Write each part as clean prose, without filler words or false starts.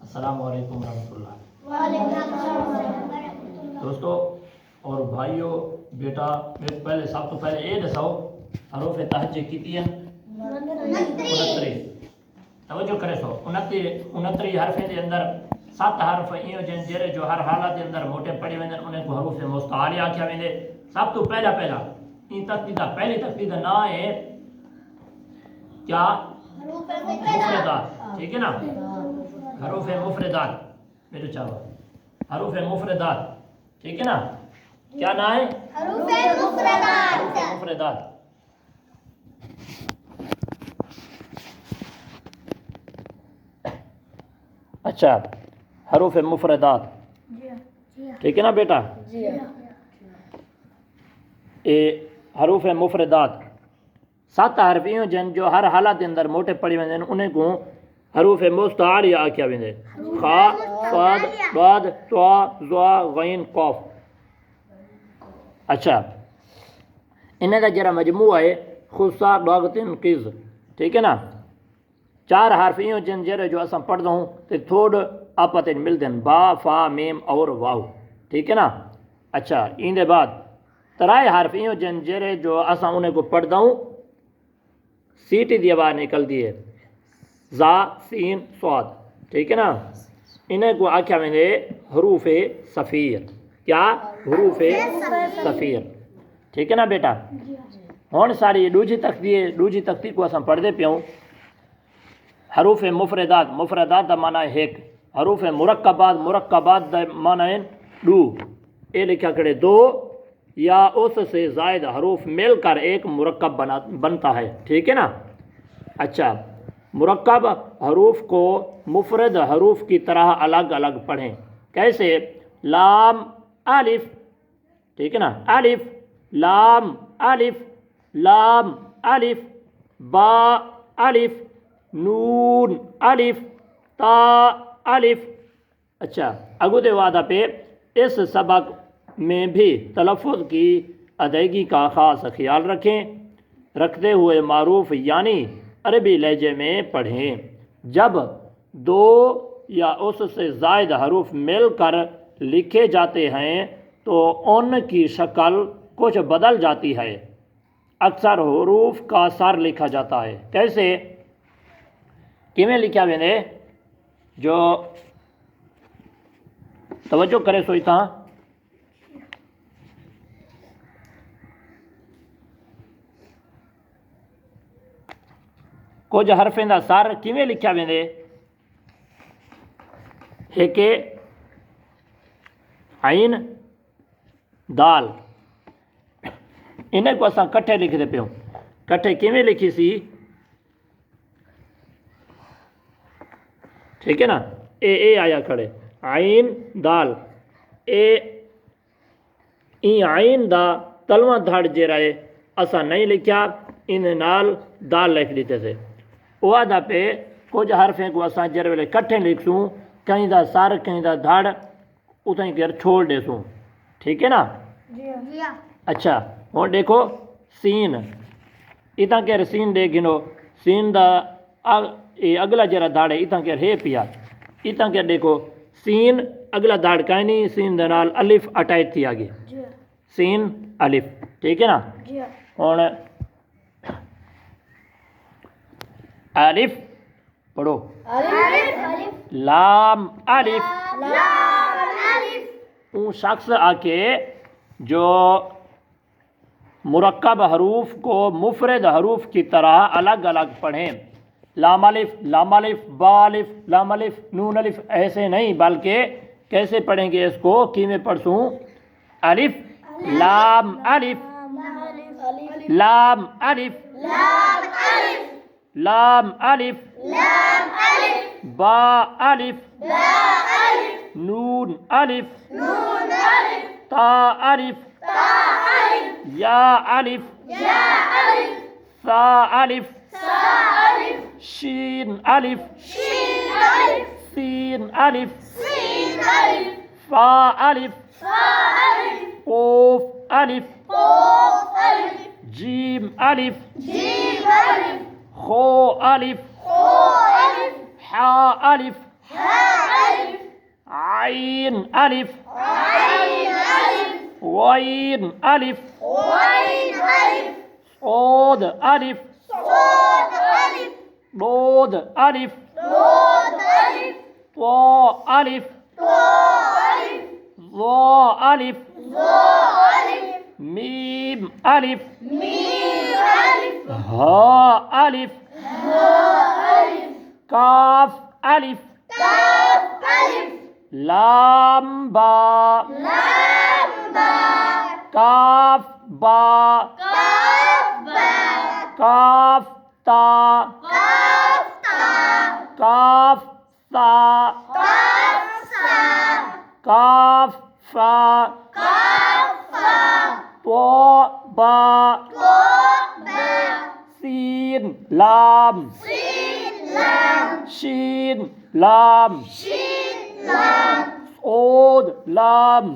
السلام علیکم ورحمۃ اللہ۔ وعلیکم دوستو اور بھائیو بیٹا پہلے سب تو پہلے یہ دساؤ حروف تہجے کیتی ہیں 69 توجہ کرے سو 69 حرف دے اندر 7 حرف ایو جن جڑے جو ہر حالت دے اندر موٹے پڑھی ویندن انہیں کو حروف مستعالی آکھیا ویندے۔ سب تو پہلا این ترتیب پہلی ترتیب دا نام ہے کیا؟ مفردات، ٹھیک ہے نا؟ حروف مفردات میرے چاہو حروف مفردات، ٹھیک ہے نا؟ کیا نام ہے؟ حروف مفردات۔ حروف مفردات۔ اچھا حروف مفردات، ٹھیک ہے نا بیٹا؟ اے حروف مفردات 7 حرف ایوں جن جو ہر حالت اندر موٹے پڑھی ویندے انہیں کو حروف مستعالی آکھیا ویندے۔ خا، صاد، ضاد، طا، ظا، غین، قاف۔ اچھا انہیں دا جرا مجموعہ ہے خصا ضاغطن قز، ٹھیک ہے نا؟ 4 حرف ایوں جن جرے جو اساں پڑھ دوں تے تھوڑ آپت مل دیں با، فا، میم اور واو، ٹھیک ہے نا؟ اچھا این دے بعد 3 حرف ایوں جن جرے جو اساں انہیں کو پڑھ دوں سیٹی دی آواز نکل دی ہے زا، سین، صاد، ٹھیک ہے نا؟ انہیں کو آکھیا ویندے حروف صفیر۔ کیا؟ حروف صفیر، ٹھیک ہے نا بیٹا؟ ہون ساری دوجی تختی کو اساں پڑھ دے پیوں۔ حروف مفردات، مفردات دا معنی ہے ایک۔ حروف مرکبات دا معنی ہے 2۔ اے لکھا کھڑے 2 یا اس سے زائد حروف مل کر ایک مرکب بنتا ہے، ٹھیک ہے نا؟ اچھا مرکب حروف کو مفرد حروف کی طرح الگ الگ پڑھیں۔ کیسے؟ لام الف، ٹھیک ہے نا؟ الف، لام الف، لام الف، با الف، نون الف، تا الف۔ اچھا اگو دے وعدہ پہ اس سبق میں بھی تلفظ کی ادائیگی کا خاص خیال رکھتے ہوئے معروف یعنی عربی لہجے میں پڑھیں۔ جب 2 یا اس سے زائد حروف مل کر لکھے جاتے ہیں تو ان کی شکل کچھ بدل جاتی ہے۔ اکثر حروف کا سر لکھا جاتا ہے۔ کیسے؟ کیویں لکھا ویندے؟ جو توجہ کرے سوئی تھا کچھ حرفیں دا سر کیویں لکھا ویندے؟ ایک عین، دال، انہیں کو اساں کٹھے لکھ دے پیوں۔ کٹھے کیویں لکھی سی؟ ٹھیک ہے نا؟ اے آیا کھڑے عین دال، این عین دا تلواں دھڑ جے رہے اساں نہیں لکھیا، ان نال دال لکھ دیتے تھے۔ وہ دا پہ کچھ حرفیں کو اساں جر ویلے کٹھے لکھ سوں، کہیں دا سر کہیں دا دھڑ اتیں کر چھوڑ دے سوں، ٹھیک ہے نا؟ اچھا ہوں دیکھو سین، اتنا کہہ سین دے گنو، سین دا اگلا جرا دھاڑ ہے اتنا کہہ ہے پیا، اتنا کہہ دیکھو سین اگلا دھاڑ کہیں نہیں، سین دے نال الف اٹیچ تھی آگے، سین الف، ٹھیک ہے نا؟ ہوں الف پڑھو، لام الف، اون شخص آ کے جو مرکب حروف کو مفرد حروف کی طرح الگ الگ پڑھیں۔ لام الف، لام الف، با الف، لام الف، نون الف، ایسے نہیں بلکہ کیسے پڑھیں گے اس کو؟ کیویں پڑھوں؟ الف لام الف، لام الف، لام الف، با الف، نون الف، تا الف، یا الف، سا الف، شین الف، سین الف، فا الف، قوف الف، جیم الف، خو الف، حا الف، عين ألف غين ألف صاد ألف ضاد ألف طاء ألف ظاء ألف ميم ألف هاء ألف كاف ألف لام با كاف با كاف تا كاف ثا كاف فا طاء با سين لام شين لام صاد لام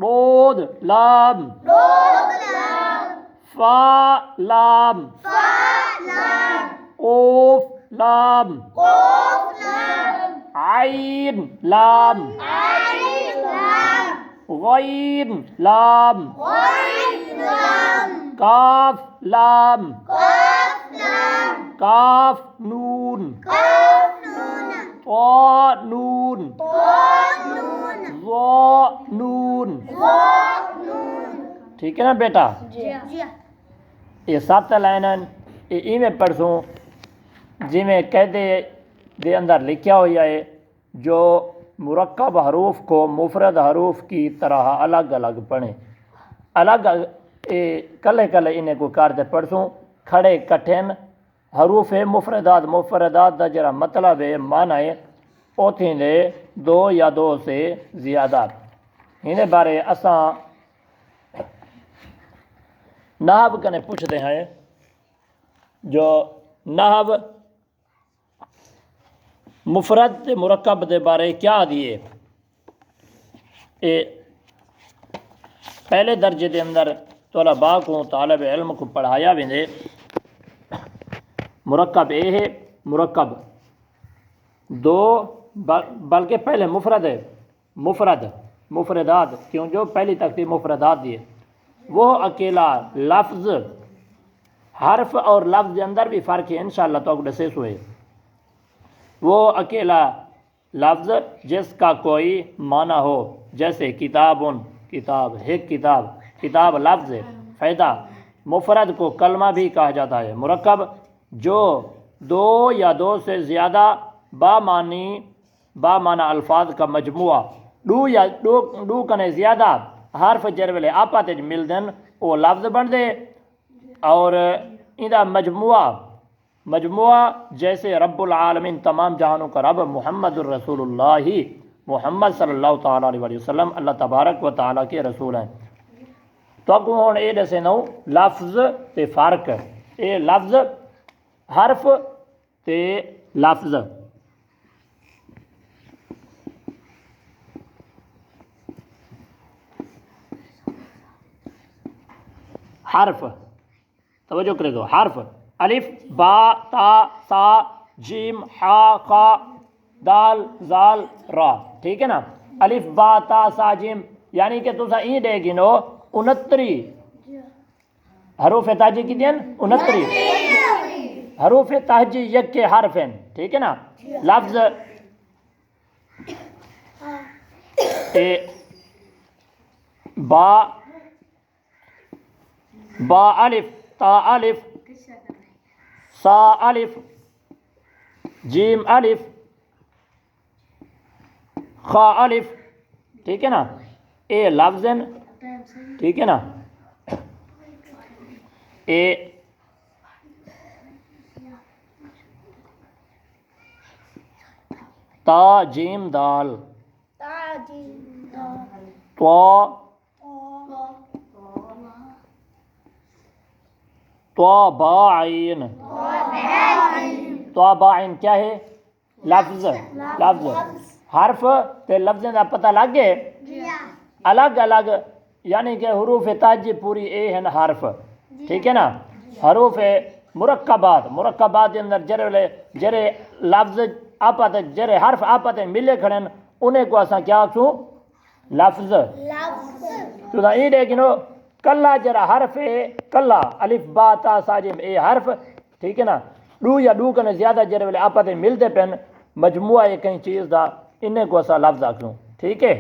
ضاد لام فا لام قوف لام عين لام غين لام كاف لام كاف نون طا نون ظا نون ٹھیک ہے نا بیٹا یہ 7 لائناں یہ میں پڑھوں جی میں قاعدے دے اندر لکھا ہوا ہے جو مرکب حروف کو مفرد حروف کی طرح الگ الگ پڑھیں الگ کلے کلے انہیں کو کارتے پڑھوں کھڑے کٹھن حروف مفردات دا جرا مطلب ہے معنی ہے اوتھیں دے 2 یا 2 سے زیادہ انہیں بارے اساں نحو کنے پوچھتے ہیں جو نحو مفرد تے مرکب دے بارے کیا دیے اے پہلے درجے دے اندر طلباء کو طالب علم کو پڑھایا ویندے مرکب اے ہے مرکب 2 بلکہ پہلے مفرد ہے مفردات کیوں جو پہلی ترتیب مفردات دیے وہ اکیلا لفظ حرف اور لفظ کے اندر بھی فرق ہے انشاءاللہ تو ڈسیس ہوئے وہ اکیلا لفظ جس کا کوئی معنی ہو جیسے کتابن کتاب ایک کتاب لفظ ہے فائدہ مفرد کو کلمہ بھی کہا جاتا ہے مرکب جو 2 یا 2 سے زیادہ بامعنی الفاظ کا مجموعہ 2 کنے زیادہ حرف جر ویلے آپا تے مل دن وہ لفظ بن دے اور اندہ مجموعہ جیسے رب العالمین تمام جہانوں کا رب محمد الرسول اللہ محمد صلی اللہ تعالیٰ علیہ وسلم اللہ تبارک و تعالیٰ کے رسول ہیں تو اب ہوں اے دسے نو لفظ تے فرق اے لفظ حرف تے لفظ حرف توجہ کرے دو حرف الف با تا سا جیم حا خا دال زال را ٹھیک ہے نا الف با تا سا جیم یعنی کہ تسا این دے گنو 69 حروف تہجی کی دین 69 حروف تہجی یک کے حرف ہیں ٹھیک ہے نا لفظ با الف تا الف سا الف جیم الف خا الف ٹھیک ہے نا اے لفظ ہیں ٹھیک ہے نا اے تا جیم دال تو با عین تو با عین کیا ہے لفظ حرف تے لفظیں دا پتہ لگ گئے الگ الگ یعنی کہ حروف تہجی پوری اے ہیں حرف ٹھیک ہے نا حروف مرکبات کے اندر جرے لفظ آپا تے جڑے حرف آپا تے ملے کھڑن انہیں کو اساں کیا آکھوں لفظ لفظ تو دا این دیکھنو کلا جڑا حرف ہے کلا الف با تا ساجم اے حرف ٹھیک ہے نا ڈو یا ڈو کنے زیادہ جڑے ویلے آپا تے ملتے پن مجموعہ ہے کہیں چیز دا انہیں کو اساں لفظ آکھوں ٹھیک ہے